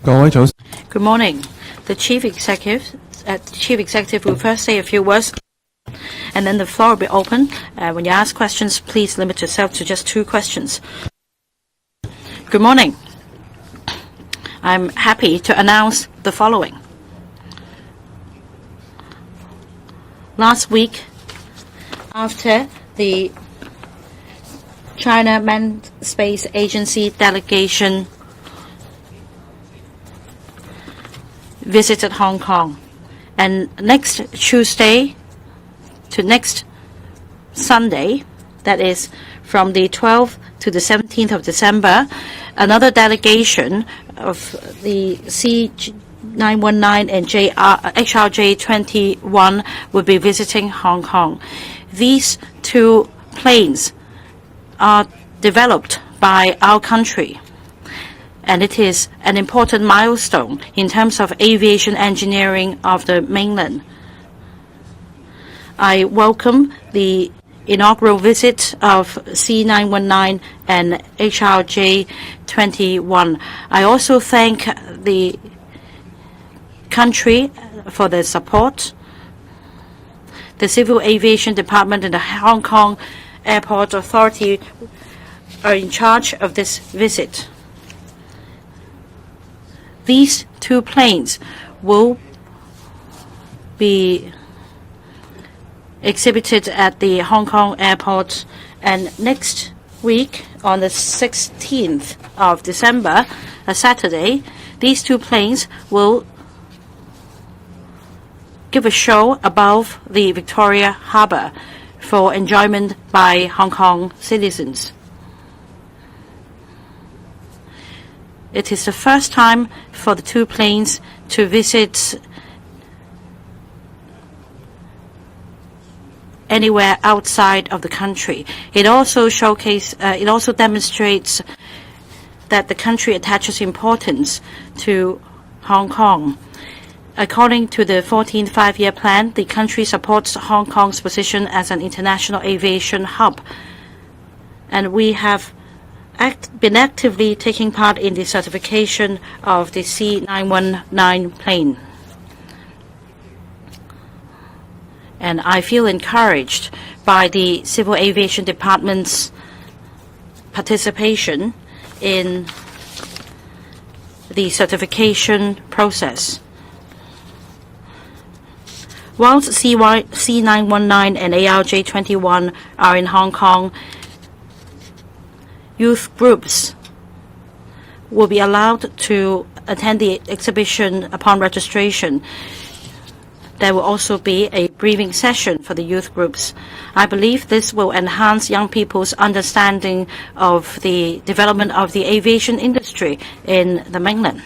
Good morning. The Chief Executive will first say a few words, and then the floor will be open. When you ask questions, please limit yourself to just 2 questions. Good morning. I'm happy to announce the following. Last week, after the China Manned Space Agency delegation visited Hong Kong, and next Tuesday to next Sunday, that is from the 12th to the 17th of December, another delegation of the C919 and HRJ21 will be visiting Hong Kong. These 2 planes are developed by our country, and it is an important milestone in terms of aviation engineering of the mainland. I welcome the inaugural visit of C919 and HRJ21. I also thank the country for their support. The Civil Aviation Department and the Hong Kong Airport Authority are in charge of this visit. These 2 planes will be exhibited at the Hong Kong airport, and next week on the 16th of December, a Saturday, these 2 planes will give a show above the Victoria Harbour for enjoyment by Hong Kong citizens. It is the first time for the 2 planes to visit anywhere outside of the country. It also demonstrates that the country attaches importance to Hong Kong. According to the 14th Five-Year Plan, the country supports Hong Kong's position as an international aviation hub, and we have been actively taking part in the certification of the C919 plane. And I feel encouraged by the Civil Aviation Department's participation in the certification process. Whilst C919 and ARJ21 are in Hong Kong, youth groups will be allowed to attend the exhibition upon registration. There will also be a briefing session for the youth groups. I believe this will enhance young people's understanding of the development of the aviation industry in the mainland.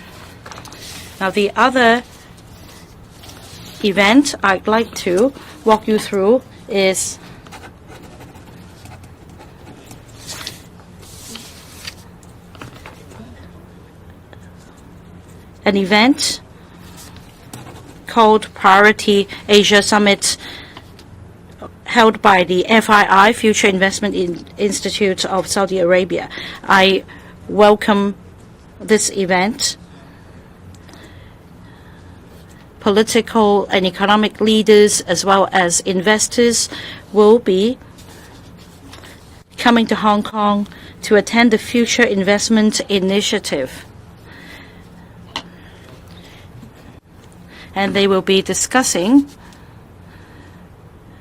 Now, the other event I'd like to walk you through is an event called Priority Asia Summit, held by the FII, Future Investment Institute of Saudi Arabia. I welcome this event. Political and economic leaders, as well as investors, will be coming to Hong Kong to attend the Future Investment Initiative. And they will be discussing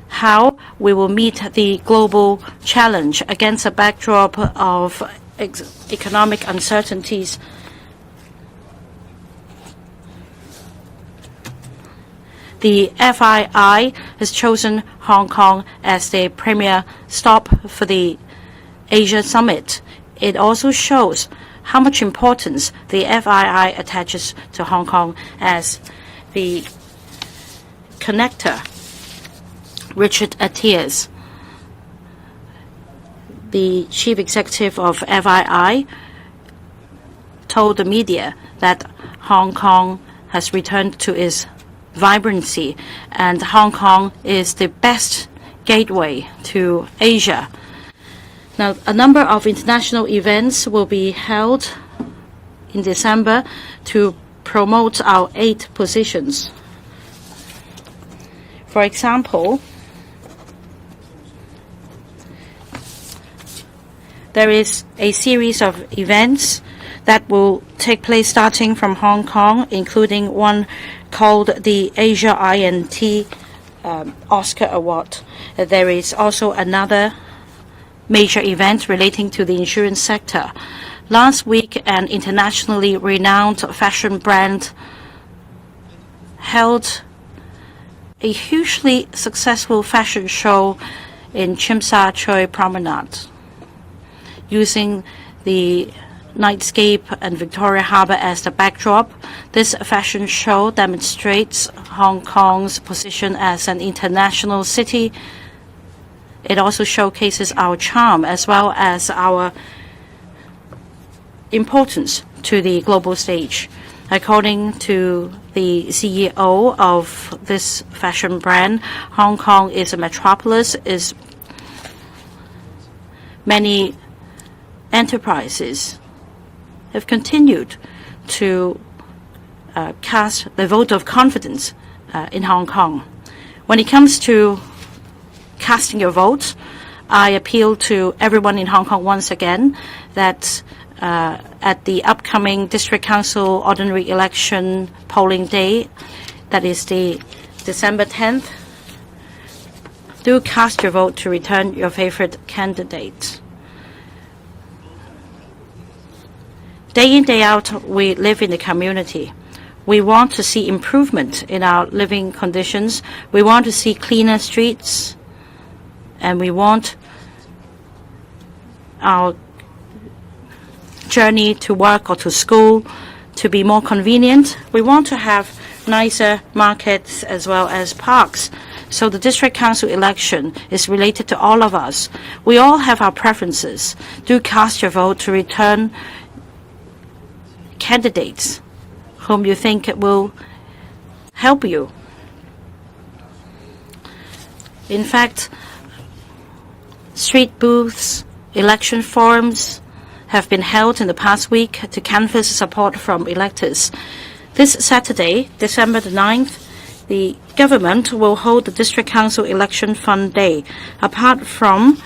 how we will meet the global challenge against a backdrop of economic uncertainties. The FII has chosen Hong Kong as the premier stop for the Asia Summit. It also shows how much importance the FII attaches to Hong Kong as the connector. Richard Attias, the chief executive of FII, told the media that Hong Kong has returned to its vibrancy, and Hong Kong is the best gateway to Asia. Now, a number of international events will be held in December to promote our 8 positions. For example, there is a series of events that will take place starting from Hong Kong, including one called the Asia INT Oscar Award. There is also another major event relating to the insurance sector. Last week, an internationally renowned fashion brand held a hugely successful fashion show in Tsim Sha Tsui Promenade, using the nightscape and Victoria Harbour as the backdrop. This fashion show demonstrates Hong Kong's position as an international city. It also showcases our charm as well as our importance to the global stage. According to the CEO of this fashion brand, Hong Kong is a metropolis. Many enterprises have continued to cast the vote of confidence in Hong Kong. When it comes to casting your vote, I appeal to everyone in Hong Kong once again that at the upcoming District Council ordinary election polling day, that is the December 10th, do cast your vote to return your favorite candidate. Day in, day out, we live in the community. We want to see improvement in our living conditions. We want to see cleaner streets, and we want our journey to work or to school to be more convenient. We want to have nicer markets as well as parks. So the District Council election is related to all of us. We all have our preferences. Do cast your vote to return candidates whom you think will help you. In fact, street booths, election forums have been held in the past week to canvass support from electors. This Saturday, December the 9th, the government will hold the District Council Election Fund Day. Apart from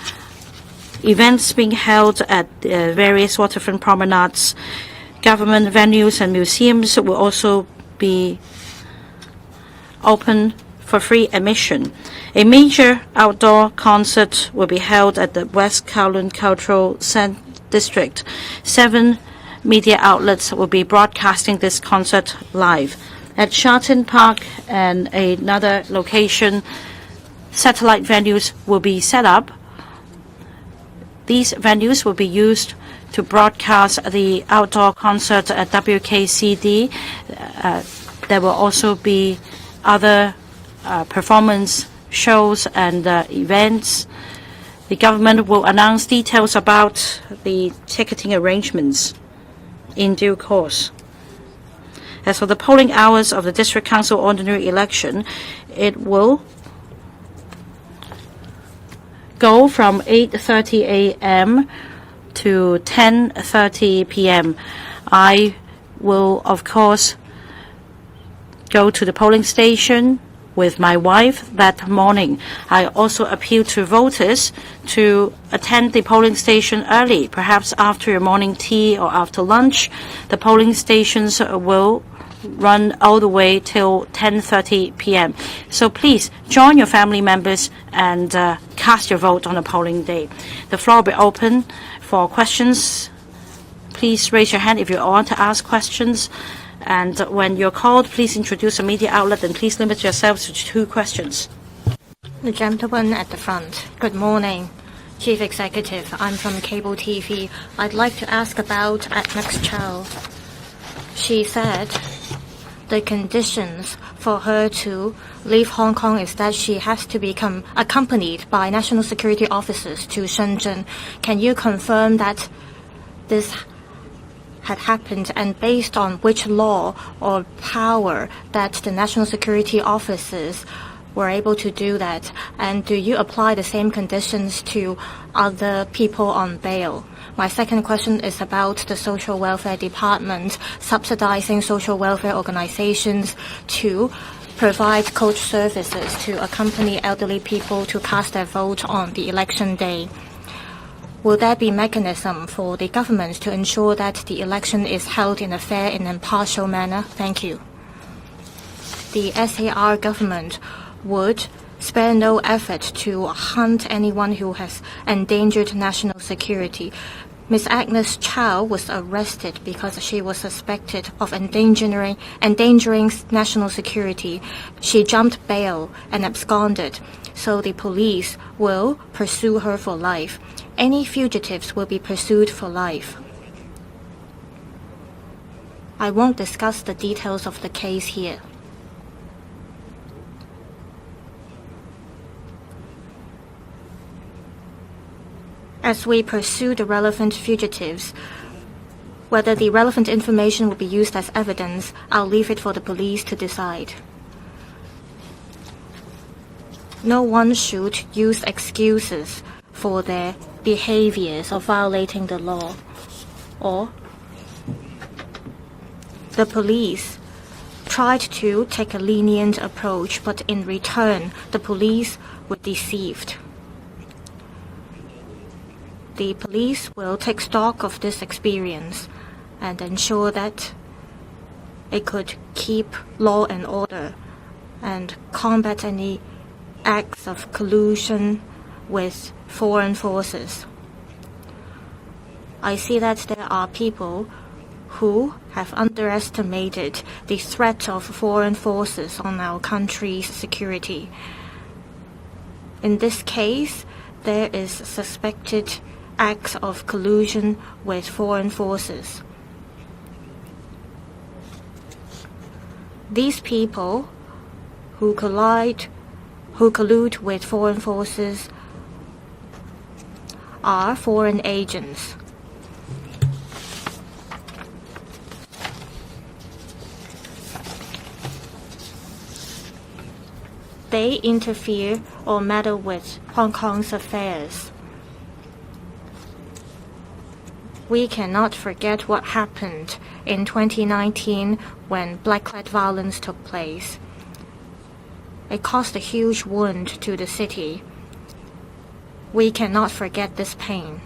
events being held at various waterfront promenades, government venues and museums will also be open for free admission. A major outdoor concert will be held at the West Kowloon Cultural District. 7 media outlets will be broadcasting this concert live. At Sharton Park and another location, satellite venues will be set up. These venues will be used to broadcast the outdoor concert at WKCD. There will also be other performance shows and events. The government will announce details about the ticketing arrangements in due course. As for the polling hours of the District Council ordinary election, it will go from 8:30 a.m. to 10:30 p.m. I will, of course, go to the polling station with my wife that morning. I also appeal to voters to attend the polling station early, perhaps after your morning tea or after lunch. The polling stations will run all the way till 10:30 p.m. So please join your family members and cast your vote on the polling day. The floor will be open for questions. Please raise your hand if you want to ask questions. And when you're called, please introduce a media outlet and please limit yourselves to 2 questions. The gentleman at the front. Good morning, Chief Executive. I'm from Cable TV. I'd like to ask about Agnes Chow. She said the conditions for her to leave Hong Kong is that she has to become accompanied by national security officers to Shenzhen. Can you confirm that this had happened, and based on which law or power that the national security officers were able to do that? And do you apply the same conditions to other people on bail? My second question is about the Social Welfare Department subsidizing social welfare organizations to provide coach services to accompany elderly people to cast their vote on the election day. Will there be mechanism for the government to ensure that the election is held in a fair and impartial manner? Thank you. The SAR government would spare no effort to hunt anyone who has endangered national security. Ms. Agnes Chow was arrested because she was suspected of endangering national security. She jumped bail and absconded, so the police will pursue her for life. Any fugitives will be pursued for life. I won't discuss the details of the case here. As we pursue the relevant fugitives, whether the relevant information will be used as evidence, I'll leave it for the police to decide. No one should use excuses for their behaviors of violating the law, or the police tried to take a lenient approach, but in return, the police were deceived. The police will take stock of this experience and ensure that it could keep law and order and combat any acts of collusion with foreign forces. I see that there are people who have underestimated the threat of foreign forces on our country's security. In this case, there is suspected acts of collusion with foreign forces. These people who collude with foreign forces are foreign agents. They interfere or meddle with Hong Kong's affairs. We cannot forget what happened in 2019 when black-clad violence took place. It caused a huge wound to the city. We cannot forget this pain.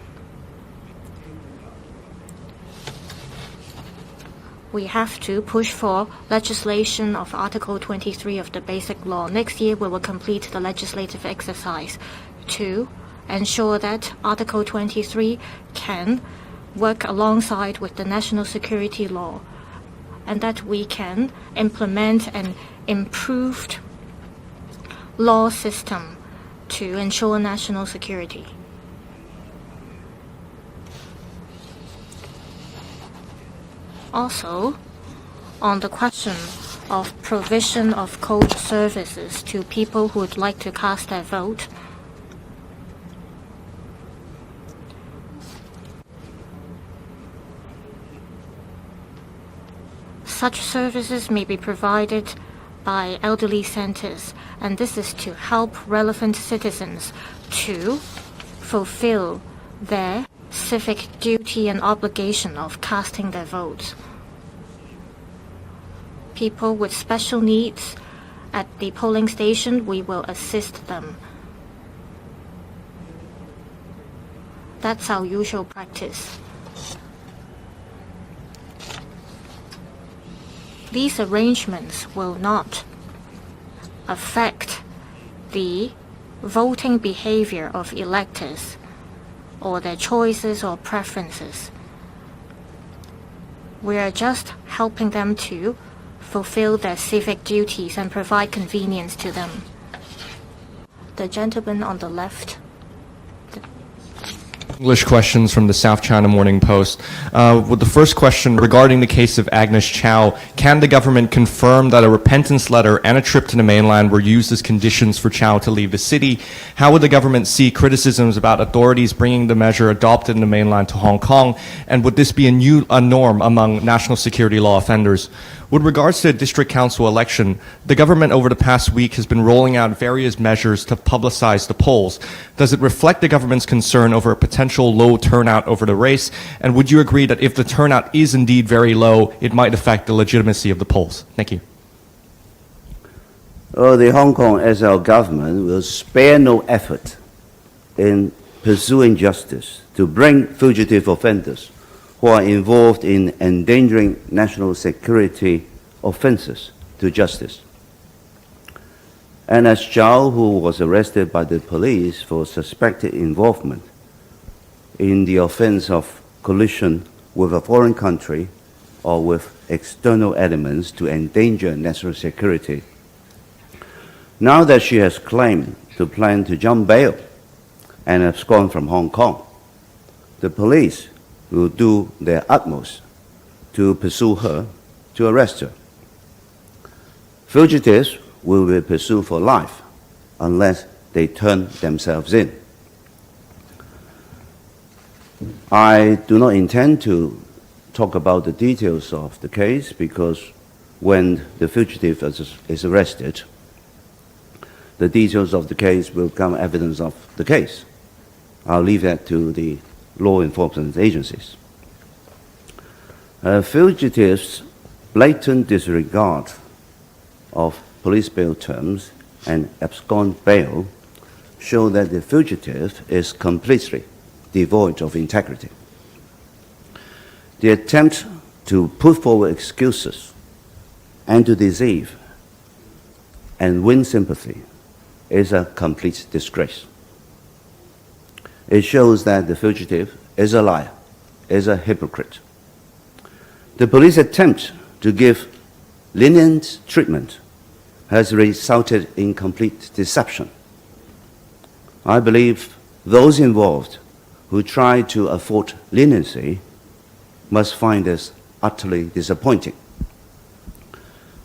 We have to push for legislation of Article 23 of the Basic Law. Next year, we will complete the legislative exercise to ensure that Article 23 can work alongside with the national security law, and that we can implement an improved law system to ensure national security. Also, on the question of provision of coach services to people who would like to cast their vote, such services may be provided by elderly centers, and this is to help relevant citizens to fulfill their civic duty and obligation of casting their votes. People with special needs at the polling station, we will assist them. That's our usual practice. These arrangements will not affect the voting behavior of electors or their choices or preferences. We are just helping them to fulfill their civic duties and provide convenience to them. The gentleman on the left. English questions from the South China Morning Post. With the first question regarding the case of Agnes Chow, can the government confirm that a repentance letter and a trip to the mainland were used as conditions for Chow to leave the city? How would the government see criticisms about authorities bringing the measure adopted in the mainland to Hong Kong? And would this be a norm among national security law offenders? With regards to the district council election, the government over the past week has been rolling out various measures to publicize the polls. Does it reflect the government's concern over a potential low turnout over the race? And would you agree that if the turnout is indeed very low, it might affect the legitimacy of the polls? Thank you. The Hong Kong SL government will spare no effort in pursuing justice to bring fugitive offenders who are involved in endangering national security offenses to justice. N.S. Zhao, who was arrested by the police for suspected involvement in the offense of collusion with a foreign country or with external elements to endanger national security. Now that she has claimed to plan to jump bail and abscond from Hong Kong, the police will do their utmost to pursue her, to arrest her. Fugitives will be pursued for life unless they turn themselves in. I do not intend to talk about the details of the case because when the fugitive is arrested, the details of the case will become evidence of the case. I'll leave that to the law enforcement agencies. Fugitives' blatant disregard of police bail terms and abscond bail show that the fugitive is completely devoid of integrity. The attempt to put forward excuses and to deceive and win sympathy is a complete disgrace. It shows that the fugitive is a liar, is a hypocrite. The police attempt to give lenient treatment has resulted in complete deception. I believe those involved who try to afford leniency must find this utterly disappointing.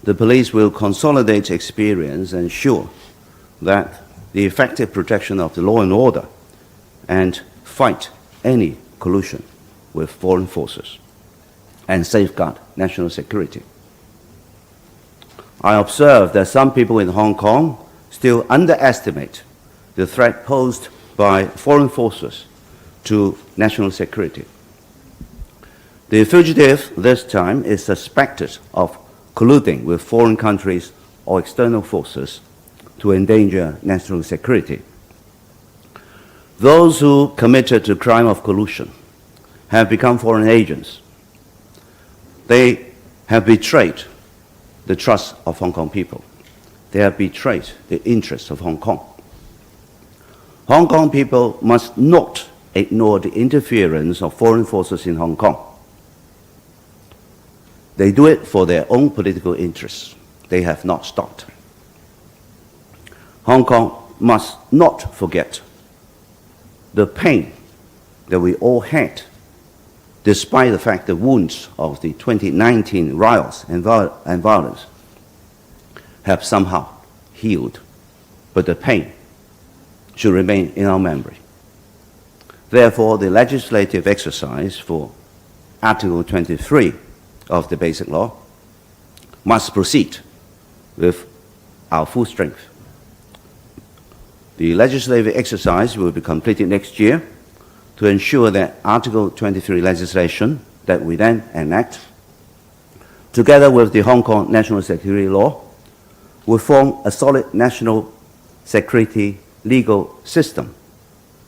The police will consolidate experience and ensure that the effective protection of the law and order and fight any collusion with foreign forces and safeguard national security. I observe that some people in Hong Kong still underestimate the threat posed by foreign forces to national security. The fugitive this time is suspected of colluding with foreign countries or external forces to endanger national security. Those who committed the crime of collusion have become foreign agents. They have betrayed the trust of Hong Kong people. They have betrayed the interests of Hong Kong. Hong Kong people must not ignore the interference of foreign forces in Hong Kong. They do it for their own political interests. They have not stopped. Hong Kong must not forget the pain that we all had, despite the fact the wounds of the 2019 riots and violence have somehow healed, but the pain should remain in our memory. Therefore, the legislative exercise for Article 23 of the Basic Law must proceed with our full strength. The legislative exercise will be completed next year to ensure that Article 23 legislation that we then enact, together with the Hong Kong National Security Law, will form a solid national security legal system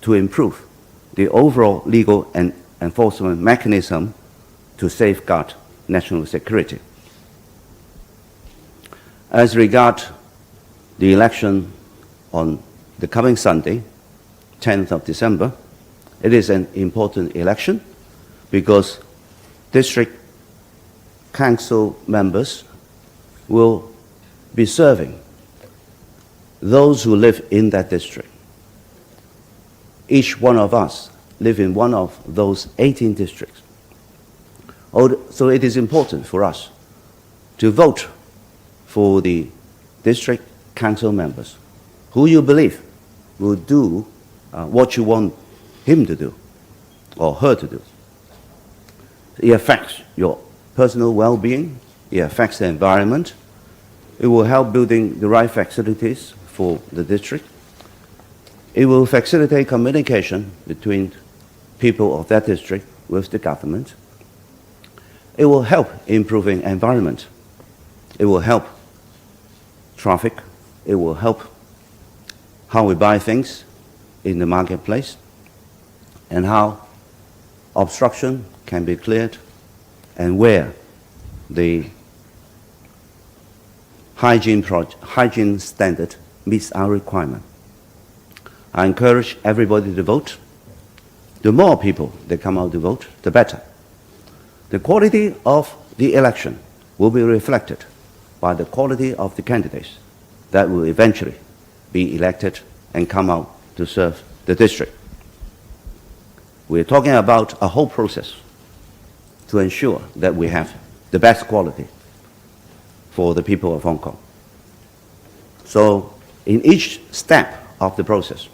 to improve the overall legal and enforcement mechanism to safeguard national security. As regards the election on the coming Sunday, 10th of December, it is an important election because district council members will be serving those who live in that district. Each one of us live in one of those 18 districts. So it is important for us to vote for the district council members who you believe will do what you want him to do or her to do. It affects your personal well-being, It affects the environment. It will help building the right facilities for the district. It will facilitate communication between people of that district with the government. It will help improving environment. It will help traffic. It will help how we buy things in the marketplace and how obstruction can be cleared and where the hygiene standard meets our requirement. I encourage everybody to vote. The more people that come out to vote, the better. The quality of the election will be reflected by the quality of the candidates that will eventually be elected and come out to serve the district. We're talking about a whole process to ensure that we have the best quality for the people of Hong Kong. So in each step of the process,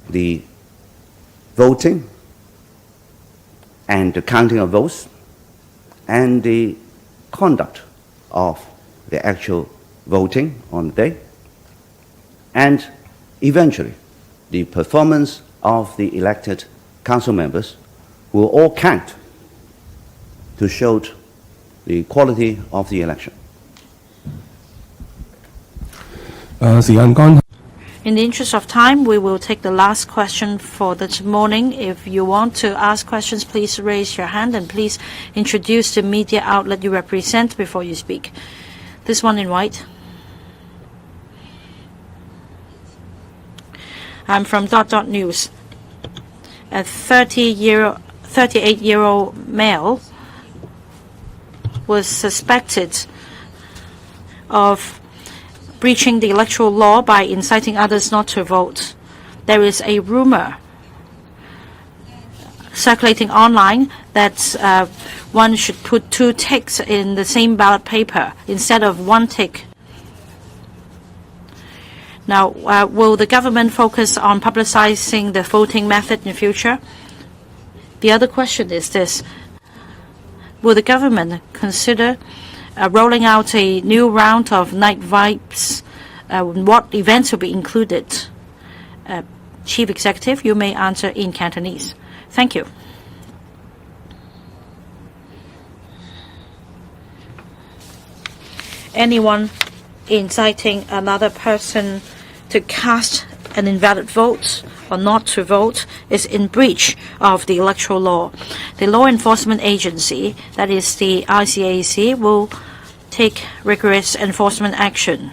the voting and the counting of votes and the conduct of the actual voting on the day, and eventually the performance of the elected council members will all count to show the quality of the election. In the interest of time, we will take the last question for this morning. If you want to ask questions, please raise your hand and please introduce the media outlet you represent before you speak. This one in white. I'm from News. A 38-year-old male was suspected of breaching the electoral law by inciting others not to vote. There is a rumor circulating online that one should put 2 ticks in the same ballot paper instead of 1 tick. Now, will the government focus on publicizing the voting method in the future? The other question is this: will the government consider rolling out a new round of night vibes? What events will be included? Chief Executive, you may answer in Cantonese. Thank you. Anyone inciting another person to cast an invalid vote or not to vote is in breach of the electoral law. The law enforcement agency, that is the ICAC, will take rigorous enforcement action.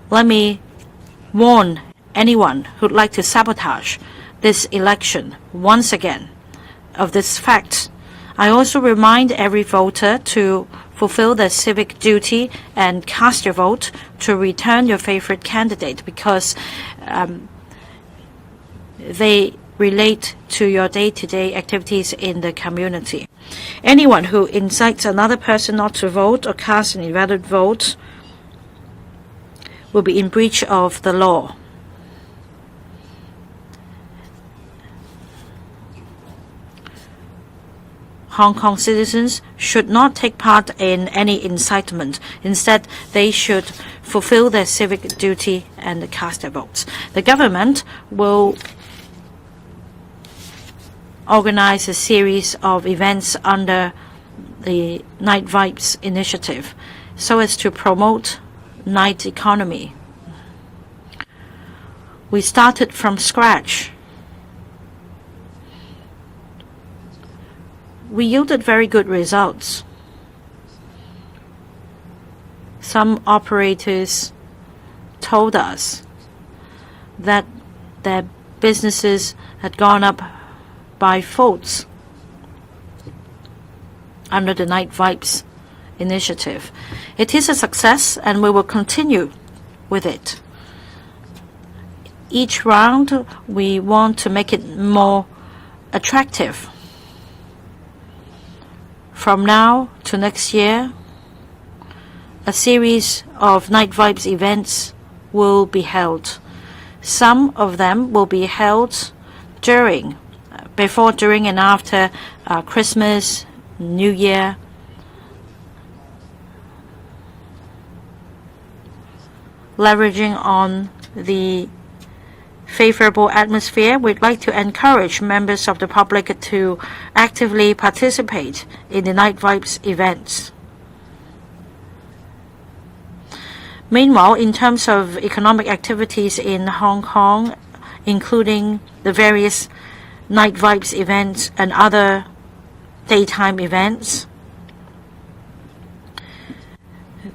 Let me warn anyone who'd like to sabotage this election once again of this fact. I also remind every voter to fulfill their civic duty and cast your vote to return your favorite candidate, because they relate to your day-to-day activities in the community. Anyone who incites another person not to vote or cast an invalid vote will be in breach of the law. Hong Kong citizens should not take part in any incitement. Instead, they should fulfill their civic duty and cast their votes. The government will organize a series of events under the Night Vibes initiative so as to promote night economy. We started from scratch. We yielded very good results. Some operators told us that their businesses had gone up by folds under the Night Vibes initiative. It is a success, and we will continue with it. Each round, we want to make it more attractive. From now to next year, a series of Night Vibes events will be held. Some of them will be held before, during, and after Christmas, New Year. Leveraging on the favorable atmosphere, we'd like to encourage members of the public to actively participate in the Night Vibes events. Meanwhile, in terms of economic activities in Hong Kong, including the various Night Vibes events and other daytime events,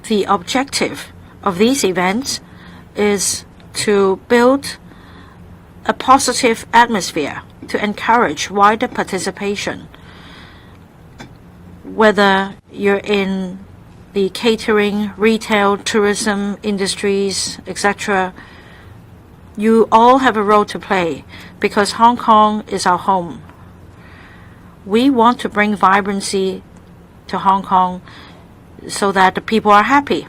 the objective of these events is to build a positive atmosphere to encourage wider participation. Whether you're in the catering, retail, tourism industries, etc., you all have a role to play because Hong Kong is our home. We want to bring vibrancy to Hong Kong so that the people are happy,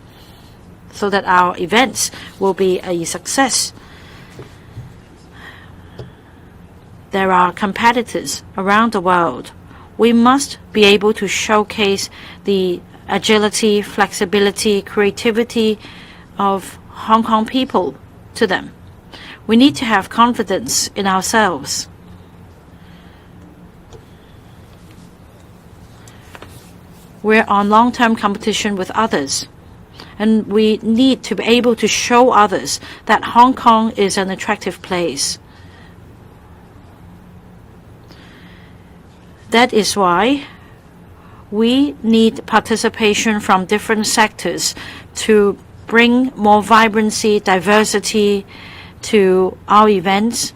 so that our events will be a success. There are competitors around the world. We must be able to showcase the agility, flexibility, creativity of Hong Kong people to them. We need to have confidence in ourselves. We're on long-term competition with others, and we need to be able to show others that Hong Kong is an attractive place. That is why we need participation from different sectors to bring more vibrancy, diversity to our events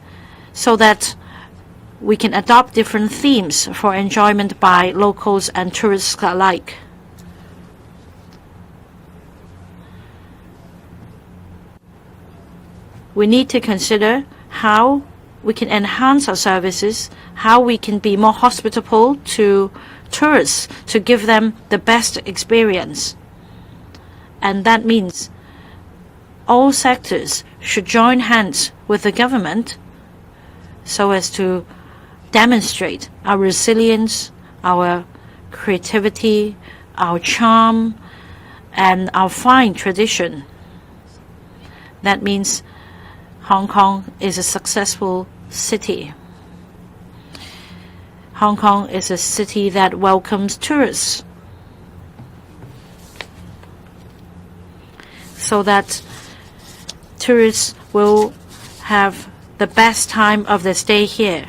so that we can adopt different themes for enjoyment by locals and tourists alike. We need to consider how we can enhance our services, how we can be more hospitable to tourists to give them the best experience. And that means all sectors should join hands with the government so as to demonstrate our resilience, our creativity, our charm, and our fine tradition. That means Hong Kong is a successful city. Hong Kong is a city that welcomes tourists so that tourists will have the best time of their stay here.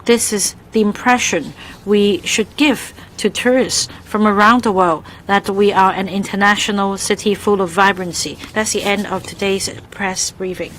This is the impression we should give to tourists from around the world, that we are an international city full of vibrancy. That's the end of today's press briefing.